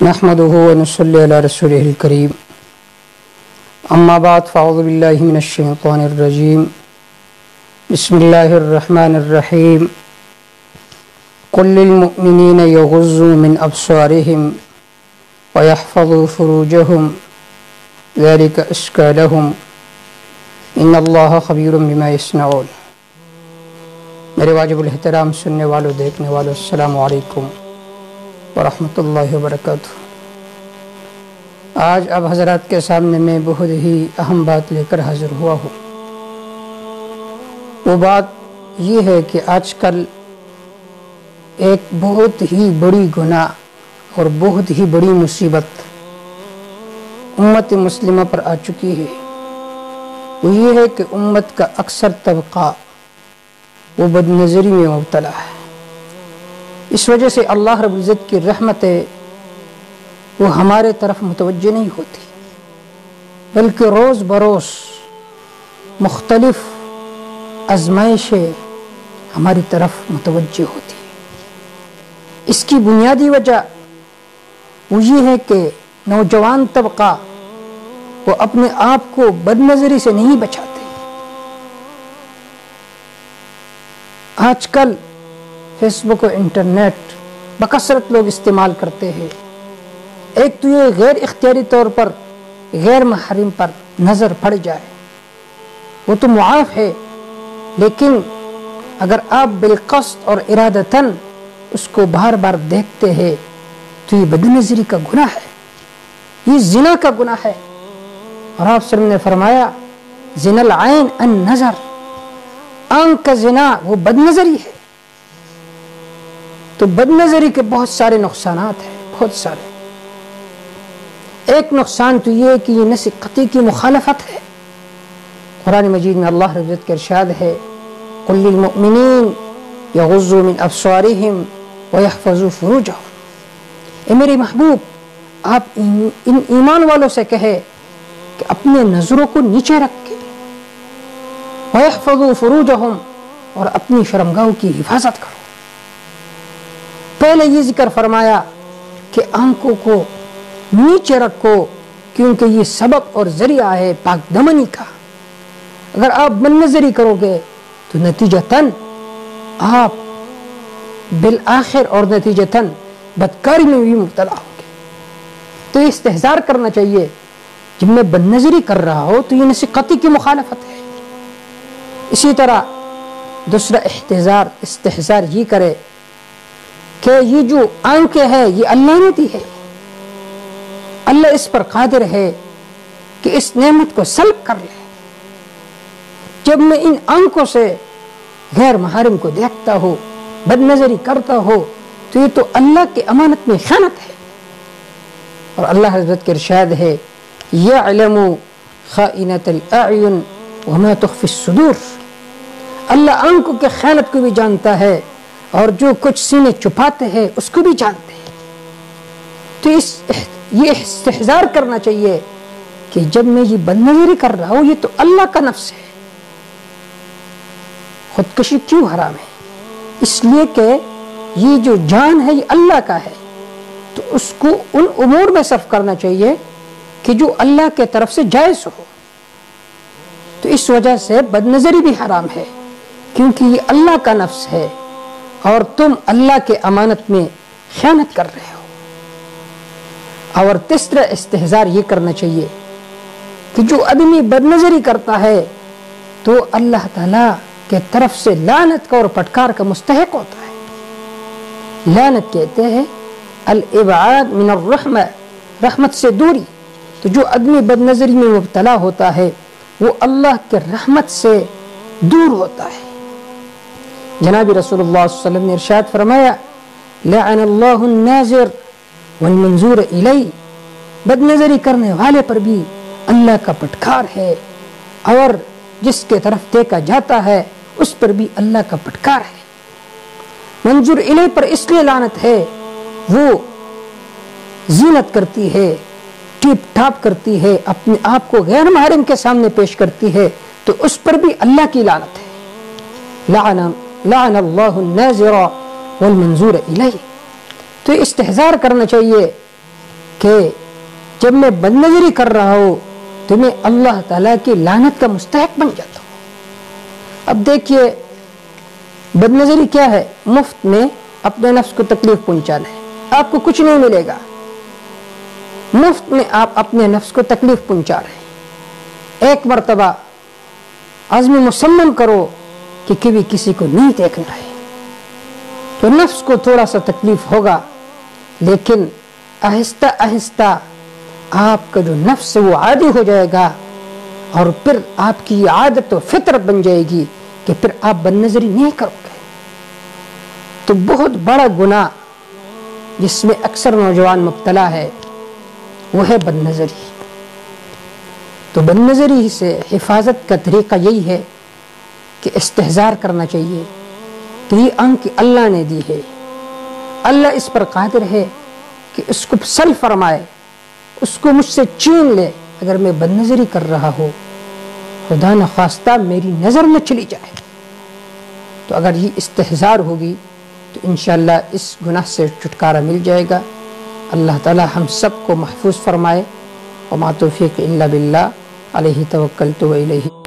نحمده ونصلي على رسوله الكريم اما بعد فاعوذ بالله من الشيطان الرجيم بسم الله الرحمن الرحيم قل للمؤمنين يغضوا من أبصارهم ويحفظوا فروجهم ذلك أزكى لهم ان اللہ خبیر بما یصنعون۔ میرے واجب الاحترام سننے والوں دیکھنے والوں السلام علیکم ورحمۃ اللہ وبرکاتہ۔ آج اب حضرات کے سامنے میں بہت ہی اہم بات لے کر حاضر ہوا ہوں۔ وہ بات یہ ہے کہ آج کل ایک بہت ہی بڑی گناہ اور بہت ہی بڑی مصیبت امت مسلمہ پر آ چکی ہے۔ وہ یہ ہے کہ امت کا اکثر طبقہ وہ بد نظری میں مبتلا ہے۔ اس وجہ سے اللہ رب العزت کی رحمتیں وہ ہمارے طرف متوجہ نہیں ہوتی، بلکہ روز بروز مختلف آزمائشیں ہماری طرف متوجہ ہوتی ہیں۔ اس کی بنیادی وجہ وہ یہ ہے کہ نوجوان طبقہ وہ اپنے آپ کو بد نظری سے نہیں بچاتے۔ آج کل فیس بک و انٹرنیٹ بکثرت لوگ استعمال کرتے ہیں۔ ایک تو یہ غیر اختیاری طور پر غیر محرم پر نظر پڑ جائے وہ تو معاف ہے، لیکن اگر آپ بالقصد اور ارادتاً اس کو بار بار دیکھتے ہیں تو یہ بد نظری کا گناہ ہے، یہ زنا کا گناہ ہے۔ اور آپ صلی اللہ علیہ وسلم نے فرمایا زنا العین النظر، آنکھ کا زنا وہ بد نظری ہے۔ تو بد نظری کے بہت سارے نقصانات ہیں، بہت سارے۔ ایک نقصان تو یہ کہ یہ نص قطعی کی مخالفت ہے۔ قرآن مجید میں اللہ رب العزت کا ارشاد ہے قل للمؤمنین یغضوا من ابصارہم ویحفظوا فروجہم۔ اے میرے محبوب، آپ ان ایمان والوں سے کہے کہ اپنے نظروں کو نیچے رکھ کے وَيَحْفَظُوا فُرُوجَهُمْ اور اپنی شرمگاہوں کی حفاظت کرو۔ پہلے یہ ذکر فرمایا کہ آنکھوں کو نیچے رکھو کیونکہ یہ سبب اور ذریعہ ہے پاک دمنی کا۔ اگر آپ بد نظری کرو گے تو نتیجتاً آپ بالآخر اور نتیجتاً بدکاری میں بھی مبتلا ہوں گے۔ تو یہ استحضار کرنا چاہیے، جب میں بد نظری کر رہا ہو تو یہ نص قطعی کی مخالفت ہے۔ اسی طرح دوسرا استحضار یہ کرے کہ یہ جو آنکھیں ہے یہ اللہ نے دی ہے، اللہ اس پر قادر ہے کہ اس نعمت کو سلب کر لے۔ جب میں ان آنکھوں سے غیر محرم کو دیکھتا ہو، بد نظری کرتا ہو، تو یہ تو اللہ کی امانت میں خیانت ہے۔ اور اللہ حضرت کے ارشاد ہے یعلم خائنۃ الاعین وما تخفی الصدور۔ اللہ آنکھوں کے خیانت کو بھی جانتا ہے اور جو کچھ سینے چھپاتے ہیں اس کو بھی جانتے ہیں۔ تو یہ استحضار کرنا چاہیے کہ جب میں یہ بد نظری کر رہا ہوں یہ تو اللہ کا نفس ہے۔ خودکشی کیوں حرام ہے؟ اس لیے کہ یہ جو جان ہے یہ اللہ کا ہے، تو اس کو ان امور میں صرف کرنا چاہیے کہ جو اللہ کے طرف سے جائز ہو۔ تو اس وجہ سے بد نظری بھی حرام ہے کیونکہ یہ اللہ کا نفس ہے اور تم اللہ کے امانت میں خیانت کر رہے ہو۔ اور تیسرا استحضار یہ کرنا چاہیے کہ جو آدمی بد نظری کرتا ہے تو اللہ تعالیٰ کے طرف سے لعنت کا اور پٹکار کا مستحق ہوتا ہے۔ لعنت کہتے ہیں الابعاد من الرحمہ، رحمت سے دوری۔ تو جو آدمی بد نظری میں مبتلا ہوتا ہے وہ اللہ کے رحمت سے دور ہوتا ہے۔ جناب رسول اللہ صلی اللہ علیہ وسلم نے ارشاد فرمایا لعن اللہ الناظر والمنظور الیہ، بد نظری کرنے والے پر بھی اللہ کا پٹکار ہے اور جس کے طرف دیکھا جاتا ہے اس پر بھی اللہ کا پٹکار ہے۔ منظور الیہ پر اس لیے لعنت ہے وہ زینت کرتی ہے، ٹیپ ٹاپ کرتی ہے، اپنے آپ کو غیر محرم کے سامنے پیش کرتی ہے، تو اس پر بھی اللہ کی لعنت ہے۔ لعن اللہ الناظر والمنظور الیہ۔ تو استحضار کرنا چاہیے کہ جب میں بدنظری کر رہا ہوں تو میں اللہ تعالیٰ کی لعنت کا مستحق بن جاتا ہوں۔ اب دیکھیے بدنظری کیا ہے؟ مفت میں اپنے نفس کو تکلیف پہنچانا ہے، آپ کو کچھ نہیں ملے گا، مفت میں آپ اپنے نفس کو تکلیف پہنچا رہے ہیں۔ ایک مرتبہ عزم مصمم کرو کہ کبھی کسی کو نہیں دیکھنا ہے، تو نفس کو تھوڑا سا تکلیف ہوگا، لیکن آہستہ آہستہ آپ کا جو نفس ہے وہ عادی ہو جائے گا، اور پھر آپ کی عادت و فطرت بن جائے گی کہ پھر آپ بدنظری نہیں کرو گے۔ تو بہت بڑا گناہ جس میں اکثر نوجوان مبتلا ہے وہ ہے بدنظری۔ تو بدنظری سے حفاظت کا طریقہ یہی ہے کہ استحضار کرنا چاہیے کہ یہ آنکھ اللہ نے دی ہے، اللہ اس پر قادر ہے کہ اس کو سل فرمائے، اس کو مجھ سے چھین لے۔ اگر میں بدنظری کر رہا ہوں، خدا نخواستہ میری نظر نہ چلی جائے، تو اگر یہ استحضار ہوگی تو انشاءاللہ اس گناہ سے چھٹکارا مل جائے گا۔ اللہ تعالی ہم سب کو محفوظ فرمائے۔ وما توفیق الا باللہ، علیہ توکلت و الیہ